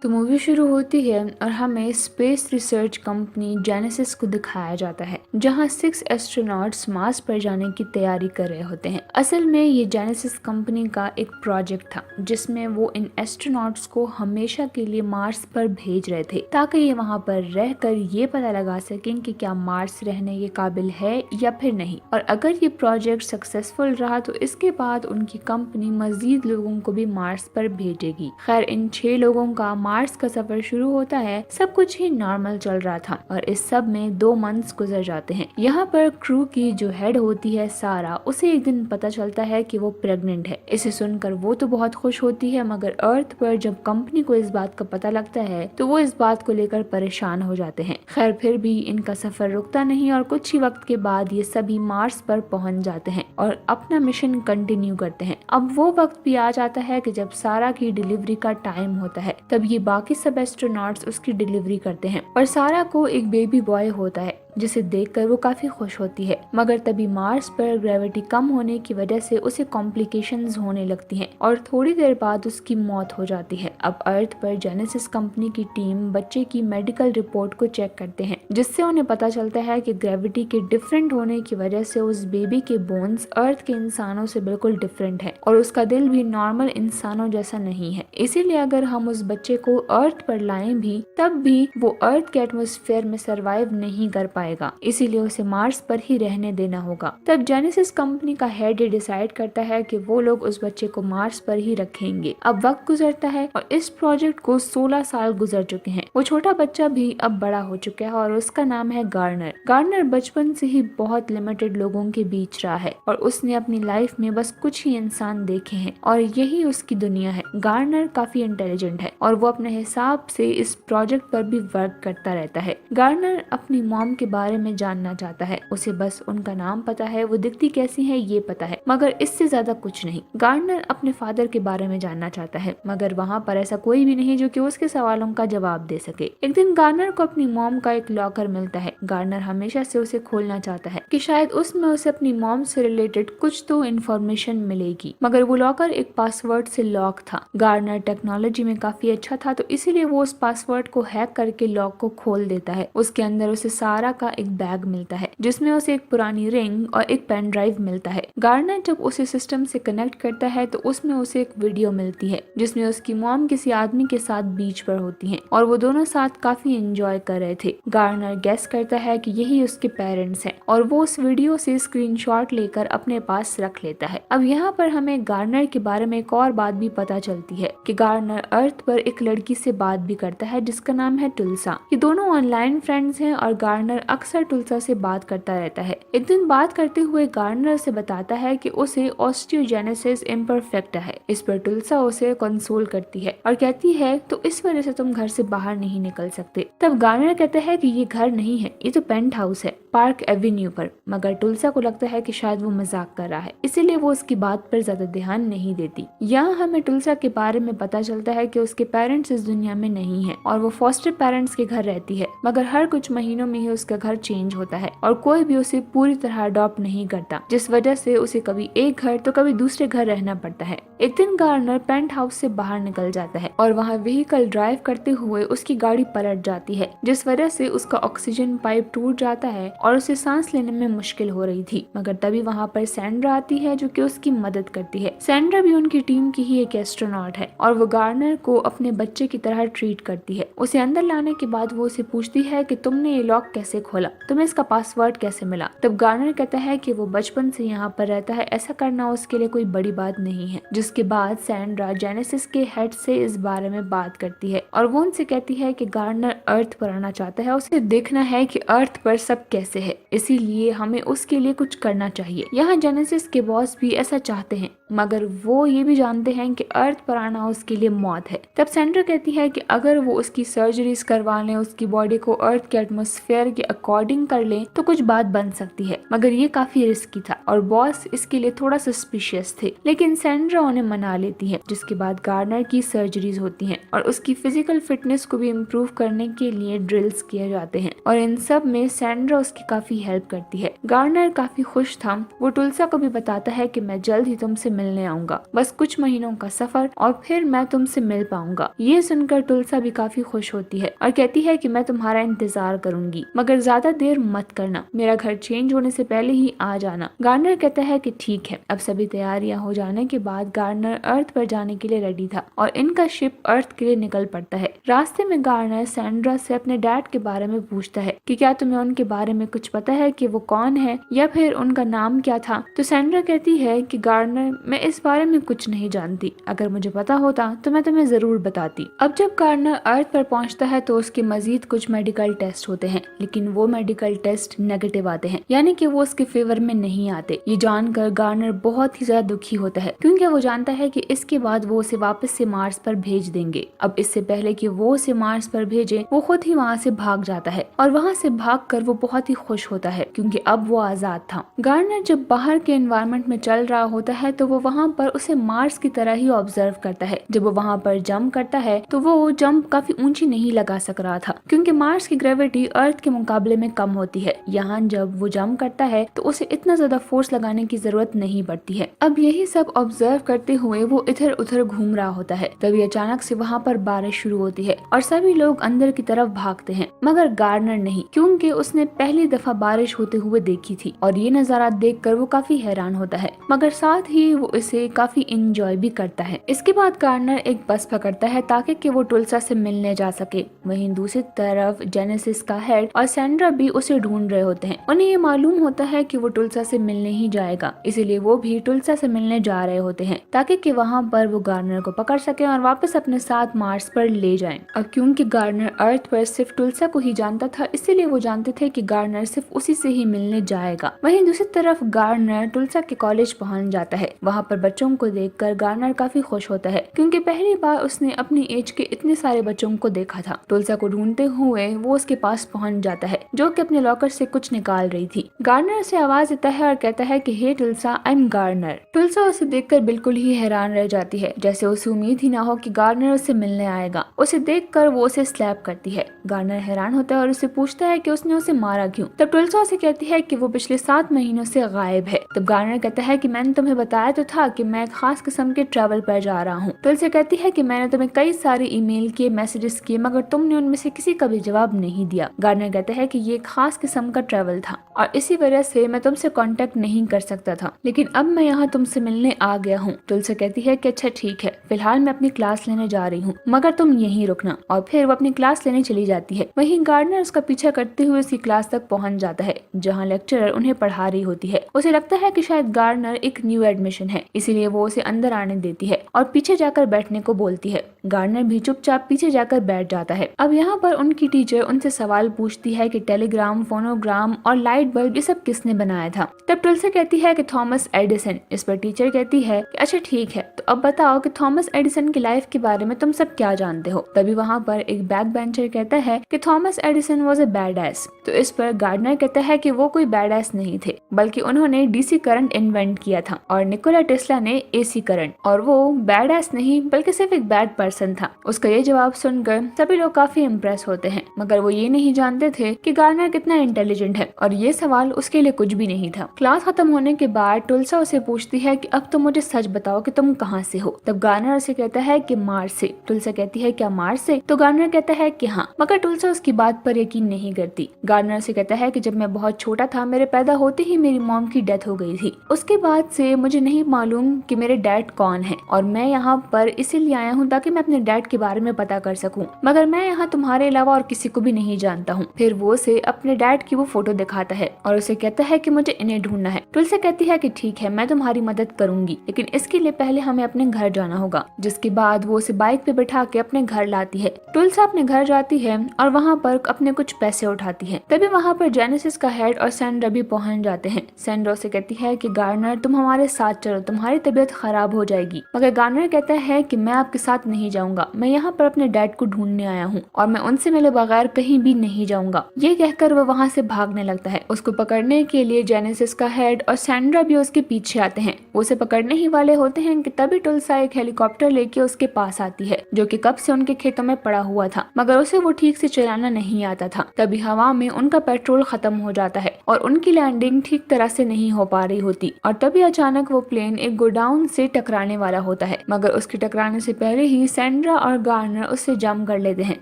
तो मूवी शुरू होती है और हमें स्पेस रिसर्च कंपनी जेनेसिस को दिखाया जाता है, जहां 6 एस्ट्रोनॉट्स मार्स पर जाने की तैयारी कर रहे होते हैं। असल में ये जेनेसिस कंपनी का एक प्रोजेक्ट था जिसमें वो इन एस्ट्रोनॉट्स को हमेशा के लिए मार्स पर भेज रहे थे, ताकि ये वहां पर रहकर ये पता लगा सकें कि क्या मार्स रहने के काबिल है या फिर नहीं। और अगर ये प्रोजेक्ट सक्सेसफुल रहा तो इसके बाद उनकी कंपनी मजीद लोगों को भी मार्स पर भेजेगी। खैर, इन 6 लोगों का मार्स का सफर शुरू होता है। सब कुछ ही नॉर्मल चल रहा था और इस सब में 2 मंथ्स गुजर जाते हैं। यहाँ पर क्रू की जो हेड होती है सारा, उसे एक दिन पता चलता है कि वो प्रेग्नेंट है। इसे सुनकर वो तो बहुत खुश होती है, मगर अर्थ पर जब कंपनी को इस बात का पता लगता है तो वो इस बात को लेकर परेशान हो जाते हैं। खैर, फिर भी इनका सफर रुकता नहीं और कुछ ही वक्त के बाद ये सभी मार्स पर पहुंच जाते हैं और अपना मिशन कंटिन्यू करते हैं। अब वो वक्त भी आ जाता है कि जब सारा की डिलीवरी का टाइम होता है। तब ये बाकी सब एस्ट्रोनॉट्स उसकी डिलीवरी करते हैं और सारा को एक बेबी बॉय होता है, जिसे देखकर वो काफी खुश होती है। मगर तभी मार्स पर ग्रेविटी कम होने की वजह से उसे कॉम्प्लिकेशंस होने लगती हैं और थोड़ी देर बाद उसकी मौत हो जाती है। अब अर्थ पर जेनेसिस कंपनी की टीम बच्चे की मेडिकल रिपोर्ट को चेक करते हैं, जिससे उन्हें पता चलता है कि ग्रेविटी के डिफरेंट होने की वजह से उस बेबी के बोन्स अर्थ के इंसानों से बिल्कुल डिफरेंट है और उसका दिल भी नॉर्मल इंसानों जैसा नहीं है। इसीलिए अगर हम उस बच्चे को अर्थ पर लाएं भी, तब भी वो अर्थ के एटमॉस्फेयर में सरवाइव नहीं कर पाएगा, इसीलिए उसे मार्स पर ही रहने देना होगा। तब जेनेसिस कंपनी का हेड ये डिसाइड करता है कि वो लोग उस बच्चे को मार्स पर ही रखेंगे। अब वक्त गुजरता है और इस प्रोजेक्ट को 16 साल गुजर चुके हैं। वो छोटा बच्चा भी अब बड़ा हो चुका है और उसका नाम है गार्नर। गार्नर बचपन से ही बहुत लिमिटेड लोगों के बीच रहा है और उसने अपनी लाइफ में बस कुछ ही इंसान देखे हैं और यही उसकी दुनिया है। गार्नर काफी इंटेलिजेंट है और वो अपने हिसाब से इस प्रोजेक्ट पर भी वर्क करता रहता है। गार्नर अपनी मॉम के बारे में जानना चाहता है। उसे बस उनका नाम पता है, वो दिखती कैसी है ये पता है, मगर इससे ज्यादा कुछ नहीं। गार्नर अपने फादर के बारे में जानना चाहता है, मगर वहाँ पर ऐसा कोई भी नहीं जो कि उसके सवालों का जवाब दे सके। एक दिन गार्नर को अपनी मॉम का एक लॉकर मिलता है। गार्नर हमेशा से उसे खोलना चाहता है कि शायद उसमें उसे अपनी मॉम से रिलेटेड कुछ तो इन्फॉर्मेशन मिलेगी, मगर वो लॉकर एक पासवर्ड से लॉक था। गार्नर टेक्नोलॉजी में काफी अच्छा था, तो इसीलिए वो उस पासवर्ड को हैक करके लॉक को खोल देता है। उसके अंदर उसे सारा का एक बैग मिलता है, जिसमें उसे एक पुरानी रिंग और एक पेन ड्राइव मिलता है। गार्नर जब उसे सिस्टम से कनेक्ट करता है तो उसमें उसे एक वीडियो मिलती है, जिसमें उसकी मॉम किसी आदमी के साथ बीच पर होती हैं और वो दोनों साथ काफी एंजॉय कर रहे थे। गार्नर गेस करता है कि यही उसके पेरेंट्स हैं और वो उस वीडियो से स्क्रीनशॉट लेकर अपने पास रख लेता है। अब यहाँ पर हमें गार्नर के बारे में एक और बात भी पता चलती है कि गार्नर अर्थ पर एक लड़की से बात भी करता है जिसका नाम है टुल्सा। ये दोनों ऑनलाइन फ्रेंड्स हैं और गार्नर अक्सर टुल्सा से बात करता रहता है। एक दिन बात करते हुए गार्नर से बताता है कि उसे ऑस्टियोजेनेसिस इम्परफेक्टा है। इस पर टुल्सा उसे कंसोल करती है और कहती है तो इस वजह से तुम घर से बाहर नहीं निकल सकते। तब गार्नर कहता है कि ये घर नहीं है, ये तो पेंट हाउस है पार्क एवेन्यू पर। मगर टुल्सा को लगता है कि शायद वो मजाक कर रहा है, इसीलिए वो उसकी बात पर ज्यादा ध्यान नहीं देती। यहाँ हमें टुल्सा के बारे में पता चलता है कि उसके पेरेंट्स इस दुनिया में नहीं है और वो फॉस्टर पेरेंट्स के घर रहती है, मगर हर कुछ महीनों में ही उसका घर चेंज होता है और कोई भी उसे पूरी तरह अडॉप्ट नहीं करता, जिस वजह से उसे कभी एक घर तो कभी दूसरे घर रहना पड़ता है। एक दिन गार्नर पेंट हाउस से बाहर निकल जाता है और वहाँ व्हीकल ड्राइव करते हुए उसकी गाड़ी पलट जाती है, जिस वजह से उसका ऑक्सीजन पाइप टूट जाता है और उसे सांस लेने में मुश्किल हो रही थी। मगर तभी वहाँ पर सैंड्रा आती है जो कि उसकी मदद करती है। सैंड्रा भी उनकी टीम की ही एक एस्ट्रोनॉट है और वो गार्नर को अपने बच्चे की तरह ट्रीट करती है। उसे अंदर लाने के बाद वो उसे पूछती है कि तुमने ये लॉक कैसे खोला, तुम्हें इसका पासवर्ड कैसे मिला। तब गार्नर कहता है कि वो बचपन से यहाँ पर रहता है, ऐसा करना उसके लिए कोई बड़ी बात नहीं है। जिसके बाद सैंड्रा जेनेसिस के हेड से इस बारे में बात करती है और वो उनसे कहती है कि गार्नर अर्थ पर आना चाहता है, उसे देखना है कि अर्थ पर सब कैसे है, इसीलिए हमें उसके लिए कुछ करना चाहिए। यहाँ जेनेसिस के बॉस भी ऐसा चाहते हैं, मगर वो ये भी जानते हैं कि अर्थ पर आना उसके लिए मौत है। तब सैंड्रा कहती है कि अगर वो उसकी सर्जरीज करवा लें, उसकी बॉडी को अर्थ के एटमॉस्फेयर के अकॉर्डिंग कर लें तो कुछ बात बन सकती है, मगर ये काफी रिस्की था और बॉस इसके लिए थोड़ा सस्पिशियस थे। लेकिन सैंड्रा उन्हें मना लेती है। जिसके बाद गार्नर की सर्जरीज होती हैं और उसकी फिजिकल फिटनेस को भी इम्प्रूव करने के लिए ड्रिल्स किए जाते हैं और इन सब में सैंड्रा उसकी काफी हेल्प करती है। गार्नर काफी खुश था। वो टुल्सा को भी बताता है कि मैं जल्द ही तुमसे मिलने आऊंगा, बस कुछ महीनों का सफर और फिर मैं तुमसे मिल पाऊंगा। ये सुनकर तुलसा भी काफी खुश होती है और कहती है कि मैं तुम्हारा इंतजार करूंगी, मगर ज्यादा देर मत करना, मेरा घर चेंज होने से पहले ही आ जाना। गार्डनर कहता है कि ठीक है। अब सभी तैयारियां हो जाने के बाद गार्डनर अर्थ पर जाने के लिए रेडी था और इनका शिप अर्थ के लिए निकल पड़ता है। रास्ते में गार्डनर सैंड्रा से अपने डैड के बारे में पूछता है कि क्या तुम्हें उनके बारे में कुछ पता है कि वो कौन है या फिर उनका नाम क्या था। तो सैंड्रा कहती है कि गार्डनर, मैं इस बारे में कुछ नहीं जानती, अगर मुझे पता होता तो मैं तुम्हें जरूर बताती। अब जब गार्डनर अर्थ पर पहुंचता है तो उसके मजीद कुछ मेडिकल टेस्ट होते हैं, लेकिन वो मेडिकल टेस्ट नेगेटिव आते हैं, यानी कि वो उसके फेवर में नहीं आते। ये जानकर गार्डनर बहुत ही ज्यादा दुखी होता है क्योंकि वो जानता है कि इसके बाद वो उसे वापस से मार्स पर भेज देंगे। अब इससे पहले कि वो उसे मार्स पर भेजे, वो खुद ही वहाँ से भाग जाता है और वहाँ से भागकर वो बहुत ही खुश होता है क्योंकि अब वो आजाद था। गार्डनर जब बाहर के एनवायरनमेंट में चल रहा होता है तो वो वहाँ पर उसे मार्स की तरह ही ऑब्जर्व करता है। जब वो वहाँ पर जंप करता है तो वो जंप काफी ऊंची नहीं लगा सक रहा था क्योंकि मार्स की ग्रेविटी अर्थ के मुकाबले में कम होती है। यहाँ जब वो जंप करता है तो उसे इतना ज्यादा फोर्स लगाने की जरूरत नहीं पड़ती है। अब यही सब ऑब्जर्व करते हुए वो इधर उधर घूम रहा होता है, तभी अचानक से वहाँ पर बारिश शुरू होती है और सभी लोग अंदर की तरफ भागते हैं, मगर गार्डनर नहीं, क्योंकि उसने पहली दफा बारिश होते हुए देखी थी और ये नजारा देखकर वो काफी हैरान होता है, मगर साथ ही वो इसे काफी इंजॉय भी करता है। इसके बाद गार्डनर एक बस पकड़ता है ताकि कि वो टुल्सा से मिलने जा सके। वहीं दूसरी तरफ जेनेसिस का हेड और सैंड्रा भी उसे ढूंढ रहे होते हैं। उन्हें ये मालूम होता है कि वो टुल्सा से मिलने ही जाएगा, इसीलिए वो भी टुल्सा से मिलने जा रहे होते हैं ताकि कि वहाँ पर वो गार्डनर को पकड़ सके और वापस अपने साथ मार्स पर ले जाएं। और क्योंकि गार्डनर अर्थ पर सिर्फ टुल्सा को ही जानता था, इसीलिए वो जानते थे कि गार्डनर सिर्फ उसी से ही मिलने जाएगा। वहीं दूसरी तरफ गार्डनर टुल्सा के कॉलेज पहुंच जाता है। वहाँ पर बच्चों को देखकर गार्डनर काफी खुश होता है क्योंकि पहली बार उसने अपनी एज के इतने सारे बच्चों को देखा था। टुल्सा को ढूंढते हुए वो उसके पास पहुंच जाता है जो कि अपने लॉकर से कुछ निकाल रही थी। गार्डनर से आवाज देता है और कहता है कि हे टुल्सा, आई एम गार्डनर। टुल्सा उसे देखकर बिल्कुल ही हैरान रह जाती है, जैसे उसे उम्मीद ही ना हो कि गार्डनर उसे मिलने आएगा। उसे देखकर वो उसे स्लैप करती है। गार्डनर हैरान होता है और उससे पूछता है कि उसने उसे मारा क्यों। तब टुल्सा उसे कहती है कि वो पिछले 7 महीनों से गायब है। तब गार्डनर कहता है कि मैंने तुम्हें बताया तो था कि मैं एक खास किस्म के ट्रैवल पर जा रहा हूँ। टुल्सा कहती है कि मैंने तुम्हें कई सारे ईमेल किए, मैसेजेस किए, मगर तुमने उनमें से किसी का भी जवाब नहीं दिया। गार्डनर कहता है कि ये एक खास किस्म का ट्रैवल था और इसी वजह से मैं तुमसे कांटेक्ट नहीं कर सकता था, लेकिन अब मैं यहाँ तुमसे मिलने आ गया हूँ। टुल्सा कहती है कि अच्छा ठीक है, फिलहाल मैं अपनी क्लास लेने जा रही हूँ, मगर तुम यहीं रुकना। और फिर वो अपनी क्लास लेने चली जाती है। वहीं गार्डनर उसका पीछा करते हुए उसकी क्लास तक पहुंच जाता है जहाँ लेक्चरर उन्हें पढ़ा रही होती है। उसे लगता है कि शायद गार्डनर एक न्यू एडमिशन है, इसीलिए वो उसे अंदर आने देती है और पीछे जाकर बैठने को बोलती है। गार्डनर भी चुपचाप पीछे जाकर बैठ जाता है। अब यहाँ पर उनकी टीचर उनसे सवाल पूछती है कि टेलीग्राम, फोनोग्राम और लाइट बल्ब ये सब किसने बनाया था। तब टुल्सा कहती है कि थॉमस एडिसन। इस पर टीचर कहती है कि अच्छा ठीक है, तो अब बताओ कि थॉमस एडिसन की लाइफ के बारे में तुम सब क्या जानते हो। तभी वहाँ पर एक बैक बेंचर कहता है कि Thomas Edison was a bad S. तो इस पर गार्डनर कहता है कि वो कोई बैड एस नहीं थे, बल्कि उन्होंने डीसी करंट इन्वेंट किया था और निकोला टेस्ला ने एसी करंट, और वो बैड एस नहीं बल्कि सिर्फ एक बैड पर्सन था। उसका ये जवाब सुनकर सभी लोग काफी इम्प्रेस होते हैं, मगर वो ये नहीं जानते थे कि गार्डनर कितना इंटेलिजेंट है और ये सवाल उसके लिए कुछ भी नहीं था। क्लास खत्म होने के बाद टुल्सा उसे पूछती है कि अब तुम मुझे सच बताओ कि तुम कहाँ से हो। तब गार्डनर उसे कहता है कि मार्स से। टुल्सा कहती है क्या मार्स से? तो गार्डनर कहता है कि हाँ, मगर टुल्सा उसकी बात पर यकीन नहीं करती। गार्डनर से कहता है कि जब मैं बहुत छोटा था, मेरे पैदा होते ही मेरी मॉम की डेथ हो गई थी। उसके बाद से मुझे नहीं मालूम कि मेरे डैड कौन है और मैं यहाँ पर इसीलिए आया हूँ ताकि मैं अपने डैड के बारे में पता कर सकूँ, मगर मैं यहाँ तुम्हारे अलावा और किसी को भी नहीं जानता हूँ। फिर वो उसे अपने डैड की वो फोटो दिखाता है और उसे कहता है कि मुझे इन्हें ढूंढना है। टुल्सा कहती है कि ठीक है, मैं तुम्हारी मदद करूंगी, लेकिन इसके लिए पहले हमें अपने घर जाना होगा। जिसके बाद वो उसे बाइक पे बैठा के अपने घर लाती है। टुल्सा अपने घर जाती है और वहाँ पर अपने कुछ पैसे उठाती है। तभी वहाँ पर जेनेसिस का हेड और सैंड्रा भी पहुंच जाते हैं। सैंड्रा से कहती है कि गार्डनर तुम हमारे साथ चलो, तुम्हारी तबीयत खराब हो जाएगी। मगर गार्डनर कहता है कि मैं आपके साथ नहीं जाऊंगा, मैं यहाँ पर अपने डैड को ढूंढने आया हूँ और मैं उनसे मिले बगैर कहीं भी नहीं जाऊंगा। ये कहकर वो वहाँ से भागने लगता है। उसको पकड़ने के लिए जेनेसिस का हेड और सैंड्रा भी उसके पीछे आते हैं। वो उसे पकड़ने ही वाले होते हैं कि तभी टुल्सा एक हेलीकॉप्टर लेके उसके पास आती है, जो कि कब से उनके खेतों में पड़ा हुआ था, मगर उसे वो ठीक से चलाना नहीं आता था। तभी हवा में उनका पेट्रोल खत्म हो जाता है और उनकी लैंडिंग ठीक तरह से नहीं हो पा रही होती और तभी अचानक वो प्लेन एरोप्लेन एक गोडाउन से टकराने वाला होता है, मगर उसके टकराने से पहले ही सैंड्रा और गार्नर उससे जंप कर लेते हैं,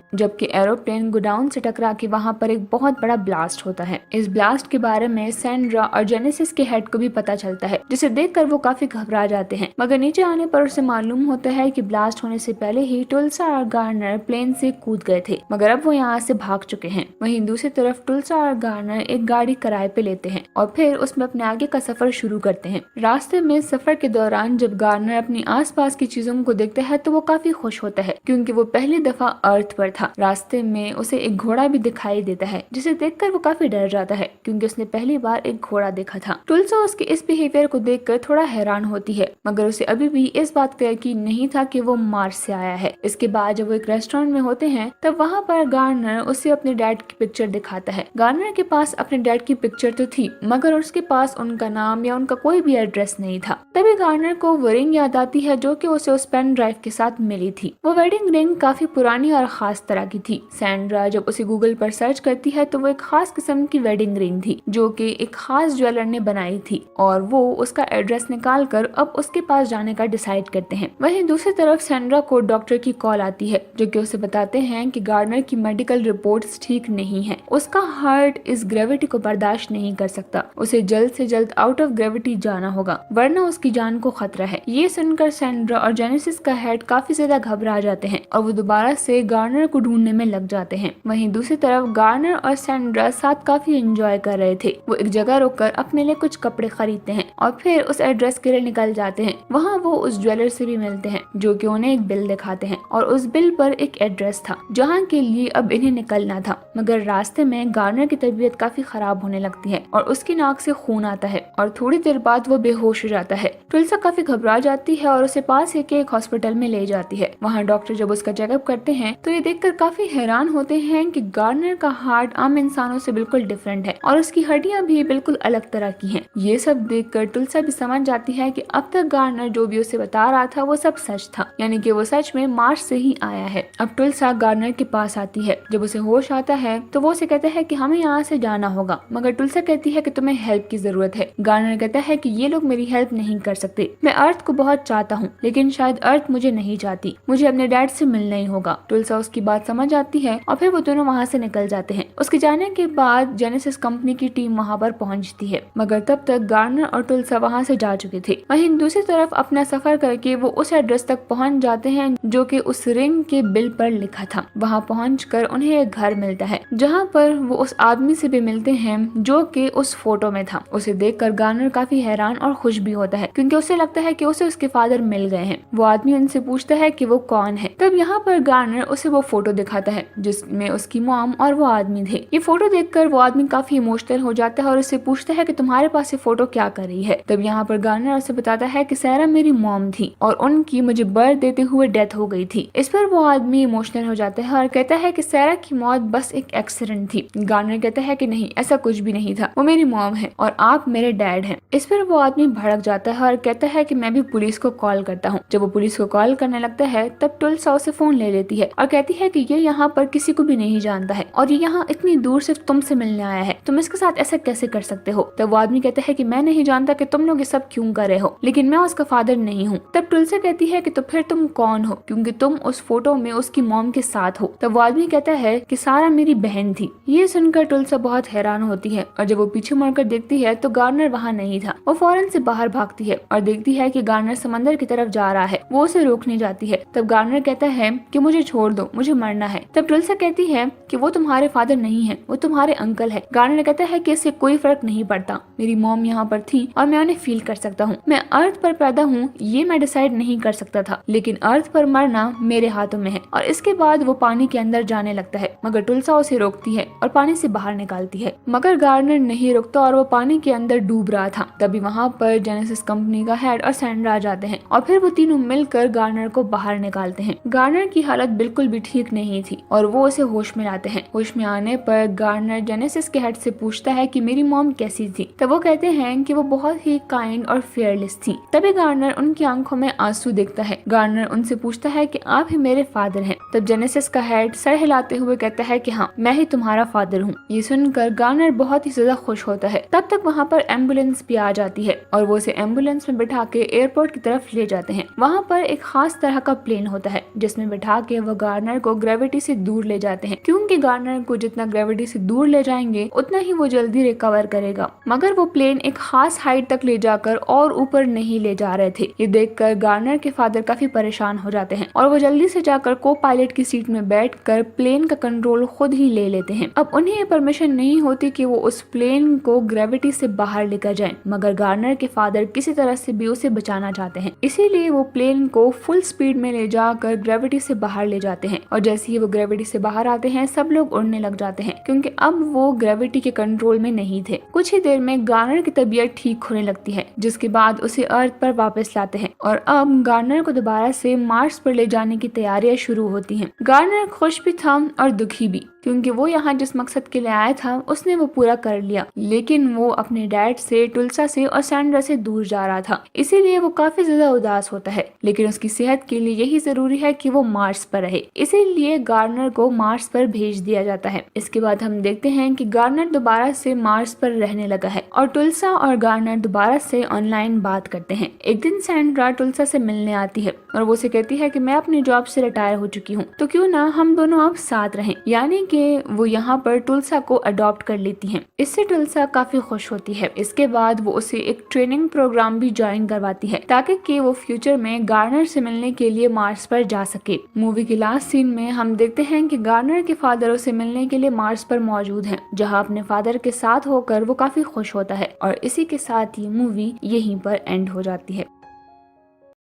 जबकि एरोप्लेन गोडाउन से टकरा के वहाँ पर एक बहुत बड़ा ब्लास्ट होता है। इस ब्लास्ट के बारे में सैंड्रा और जेनेसिस के हेड को भी पता चलता है, जिसे देखकर वो काफी घबरा जाते हैं, मगर नीचे आने पर उसे मालूम होता है कि ब्लास्ट होने से पहले ही टुल्सा और गार्नर प्लेन से कूद गए थे, मगर अब वो यहाँ से भाग चुके हैं। वहीं दूसरी तरफ टुल्सा और गार्नर एक गाड़ी किराए पे लेते हैं और फिर उसमें अपने आगे का सफर शुरू करते हैं। रास्ते में सफर के दौरान जब गार्नर अपनी आसपास की चीजों को देखता है तो वो काफी खुश होता है, क्योंकि वो पहली दफा अर्थ पर था। रास्ते में उसे एक घोड़ा भी दिखाई देता है, जिसे देखकर वो काफी डर जाता है, क्योंकि उसने पहली बार एक घोड़ा देखा था। टुल्सा उसके इस बिहेवियर को देखकर थोड़ा हैरान होती है, मगर उसे अभी भी इस बात का यकीन नहीं था कि वो मार्स से आया है। इसके बाद जब वो एक रेस्टोरेंट में होते हैं तब वहाँ पर गार्नर उसे अपने डैड की पिक्चर दिखाता है। गार्नर के पास अपने डैड की पिक्चर तो थी, मगर उसके पास उनका नाम या उनका कोई भी एड्रेस नहीं था। तभी गार्नर को वो रिंग याद आती है जो कि उसे उस पेन ड्राइव के साथ मिली थी। वो वेडिंग रिंग काफी पुरानी और खास तरह की थी। सैंड्रा जब उसे गूगल पर सर्च करती है तो वो एक खास किस्म की वेडिंग रिंग थी, जो कि एक खास ज्वेलर ने बनाई थी, और वो उसका एड्रेस निकाल कर अब उसके पास जाने का डिसाइड करते हैं। वहीं दूसरी तरफ सैंड्रा को डॉक्टर की कॉल आती है, जो कि उसे बताते हैं कि गार्नर की मेडिकल रिपोर्ट्स ठीक नहीं है। उसका हार्ट इस ग्रेविटी को बर्दाश्त नहीं कर सकता। उसे जल्द से जल्द आउट ऑफ ग्रेविटी जाना होगा, वरना उसकी जान को खतरा है। ये सुनकर सैंड्रा और जेनेसिस का हेड काफी ज्यादा घबरा जाते हैं और वो दोबारा से गार्नर को ढूंढने में लग जाते हैं। वहीं दूसरी तरफ गार्नर और सैंड्रा साथ काफी एंजॉय कर रहे थे। वो एक जगह रुककर अपने लिए कुछ कपड़े खरीदते हैं और फिर उस एड्रेस के लिए निकल जाते हैं। वहाँ वो उस ज्वेलर से भी मिलते हैं, जो कि उन्हें एक बिल दिखाते हैं और उस बिल पर एक एड्रेस था जहाँ के लिए अब इन्हें निकलना था। मगर रास्ते में गार्नर की तबीयत काफी खराब होने लगती है और उसकी नाक से खून आता है और थोड़ी देर बाद वो बेहोश हो जाता है। टुल्सा काफी घबरा जाती है और उसे पास ही के एक हॉस्पिटल में ले जाती है। वहाँ डॉक्टर जब उसका चेकअप करते हैं तो ये देखकर काफी हैरान होते हैं कि गार्नर का हार्ट आम इंसानों से बिल्कुल डिफरेंट है और उसकी हड्डियां भी बिल्कुल अलग तरह की हैं। ये सब देखकर टुल्सा भी समझ जाती है कि अब तक गार्नर जो भी उसे बता रहा था वो सब सच था, यानी कि वो सच में मार्स से ही आया है। अब टुल्सा गार्नर के पास आती है। जब उसे होश आता है तो वो उसे कहता है कि हमें यहाँ से जाना होगा, मगर टुल्सा कहती है कि तुम्हें हेल्प की जरूरत है। गार्नर कहता है कि ये लोग मेरी हेल्प नहीं कर सकते। मैं अर्थ को बहुत चाहता हूँ, लेकिन शायद अर्थ मुझे नहीं चाहती। मुझे अपने डैड से मिलना ही होगा। टुल्सा उसकी बात समझ आती है और फिर वो दोनों वहाँ से निकल जाते हैं। उसके जाने के बाद जेनेसिस कंपनी की टीम वहाँ पर पहुँचती है, मगर तब तक गार्नर और टुल्सा वहाँ से जा चुके थे। वहीं दूसरी तरफ अपना सफर करके वो उस एड्रेस तक पहुँच जाते हैं जो कि उस रिंग के बिल पर लिखा था। वहाँ पहुंचकर उन्हें एक घर मिलता है, जहाँ पर वो उस आदमी से भी मिलते हैं जो कि उस फोटो में था। उसे देखकर गार्नर काफी हैरान और खुश भी होता है, क्योंकि उसे लगता है कि उसे उसके फादर मिल गए हैं। वो आदमी उनसे पूछता है कि वो कौन है। तब यहाँ पर गार्नर उसे वो फोटो दिखाता है जिसमें उसकी मॉम और वो आदमी थे। ये फोटो देखकर वो आदमी काफी इमोशनल हो जाता है और उससे पूछता है कि तुम्हारे पास ये फोटो क्या कर रही है। तब यहाँ पर गार्नर उसे बताता है कि सैरा मेरी मॉम थी और उनकी मुझे बर्थ देते हुए डेथ हो गई थी। इस पर वो आदमी इमोशनल हो जाता है और कहता है कि सैरा की मौत बस एक एक्सीडेंट थी। गार्नर कहता है कि नहीं, ऐसा कुछ भी नहीं था, वो मेरी मॉम है और आप मेरे डैड हैं। इस पर वो आदमी भड़क जाता है और कहता है कि मैं भी पुलिस को कॉल करता हूँ। जब वो पुलिस को कॉल करने लगता है तब टुल्सा उसे फोन ले लेती है और कहती है कि ये यहाँ पर किसी को भी नहीं जानता है और ये यहाँ इतनी दूर सिर्फ तुमसे मिलने आया है, तुम इसके साथ ऐसा कैसे कर सकते हो। तब वो आदमी कहता है कि मैं नहीं जानता कि तुम लोग ये सब क्यों कर रहे हो, लेकिन मैं उसका फादर नहीं हूँ। तब टुल्सा कहती है कि तो फिर तुम कौन हो, क्योंकि तुम उस फोटो में उसकी मॉम के साथ हो। तब वो आदमी कहता है कि सारा मेरी बहन थी। ये सुनकर टुल्सा बहुत हैरान होती है और जब वो पीछे मुड़कर देखती है तो गार्नर वहाँ नहीं था। वो फौरन से बाहर भागती है और देखती है कि गार्नर समंदर की तरफ जा रहा है। वो उसे रोकने जाती है। तब गार्नर कहता है कि मुझे छोड़ दो, मुझे मरना है। तब टुल्सा कहती है कि वो तुम्हारे फादर नहीं है, वो तुम्हारे अंकल है। गार्नर कहता है कि इससे कोई फर्क नहीं पड़ता, मेरी मॉम यहाँ पर थी और मैं उन्हें फील कर सकता हूँ। मैं अर्थ पर पैदा हूँ ये मैं डिसाइड नहीं कर सकता था, लेकिन अर्थ पर मरना मेरे हाथों में है। और इसके बाद वो पानी के अंदर जाने लगता है, मगर टुल्सा उसे रोकती है और पानी से बाहर निकालती है। मगर गार्नर नहीं रुकता और वो पानी के अंदर डूब रहा था। तभी वहाँ पर जेनेसिस कंपनी का हेड और सैंड्रा आ जाते हैं और फिर वो तीनों मिलकर गार्नर को बाहर निकालते हैं। गार्नर की हालत बिल्कुल भी ठीक नहीं थी और वो उसे होश में लाते हैं। होश में आने पर गार्नर जेनेसिस के हेड से पूछता है कि मेरी मॉम कैसी थी। तब वो कहते हैं कि वो बहुत ही काइंड और फेयरलेस थी। तभी गार्नर उनकी आंखों में आंसू देखता है। गार्नर उनसे पूछता है कि आप ही मेरे फादर हैं। तब जेनेसिस का हेड सर हिलाते हुए कहता है कि हाँ, मैं ही तुम्हारा फादर हूँ। ये सुनकर गार्नर बहुत ही ज्यादा खुश होता है। तब तक वहाँ पर एम्बुलेंस भी आ जाती है और वो उसे एम्बुलेंस में बिठा के एयरपोर्ट की तरफ ले जाते हैं। वहाँ पर एक खास तरह का प्लेन होता है जिसमें बिठा के वो गार्नर को ग्रेविटी से दूर ले जाते हैं, क्योंकि गार्नर को जितना ग्रेविटी से दूर ले जाएंगे उतना ही वो जल्दी रिकवर करेगा। मगर वो प्लेन एक खास हाइट तक ले जाकर और ऊपर नहीं ले जा रहे थे। ये देखकर गार्नर के फादर काफी परेशान हो जाते हैं और वो जल्दी से जाकर को पायलट की सीट में बैठकर प्लेन का कंट्रोल खुद ही ले लेते हैं। अब उन्हें परमिशन नहीं होती कि वो उस प्लेन को ग्रेविटी से बाहर लेकर जाएं, मगर गार्नर के फादर किसी तरह से भी उसे बचाना चाहते हैं। इसीलिए वो प्लेन को फुल स्पीड में ले जाकर ग्रेविटी से बाहर ले जाते हैं और जैसे ही वो ग्रेविटी से बाहर आते हैं सब लोग उड़ने लग जाते हैं, क्योंकि अब वो ग्रेविटी के कंट्रोल में नहीं थे। कुछ ही देर में गार्नर की तबीयत ठीक होने लगती है, जिसके बाद उसे अर्थ पर वापस लाते हैं और अब गार्नर को दोबारा से मार्स पर ले जाने की तैयारियां शुरू होती हैं। गार्नर खुश भी था और दुखी भी, क्योंकि वो यहाँ जिस मकसद के लिए आया था उसने वो पूरा कर लिया, लेकिन वो अपने डैड से, टुल्सा से और सैंड्रा से दूर जा रहा था। इसीलिए वो काफी ज्यादा उदास होता है, लेकिन उसकी सेहत के लिए यही जरूरी है कि वो मार्स पर रहे। इसीलिए गार्नर को मार्स पर भेज दिया जाता है। इसके बाद हम देखते हैं कि गार्नर दोबारा से मार्स पर रहने लगा है और टुल्सा और गार्नर दोबारा से ऑनलाइन बात करते हैं। एक दिन सैंड्रा टुल्सा से मिलने आती है और वो उसे कहती है कि मैं अपनी जॉब से रिटायर हो चुकी हूँ, तो क्यों ना हम दोनों अब साथ रहें। यानी कि वो यहाँ पर टुल्सा को अडॉप्ट कर लेती हैं। इससे टुल्सा काफी खुश होती है। इसके बाद वो उसे एक ट्रेनिंग प्रोग्राम भी ज्वाइन करवाती है ताकि कि वो फ्यूचर में गार्नर से मिलने के लिए मार्स पर जा सके। मूवी के लास्ट सीन में हम देखते हैं कि गार्नर के फादर उसे मिलने के लिए मार्स पर मौजूद हैं, जहाँ अपने फादर के साथ होकर वो काफी खुश होता है और इसी के साथ ही मूवी यहीं पर एंड हो जाती है।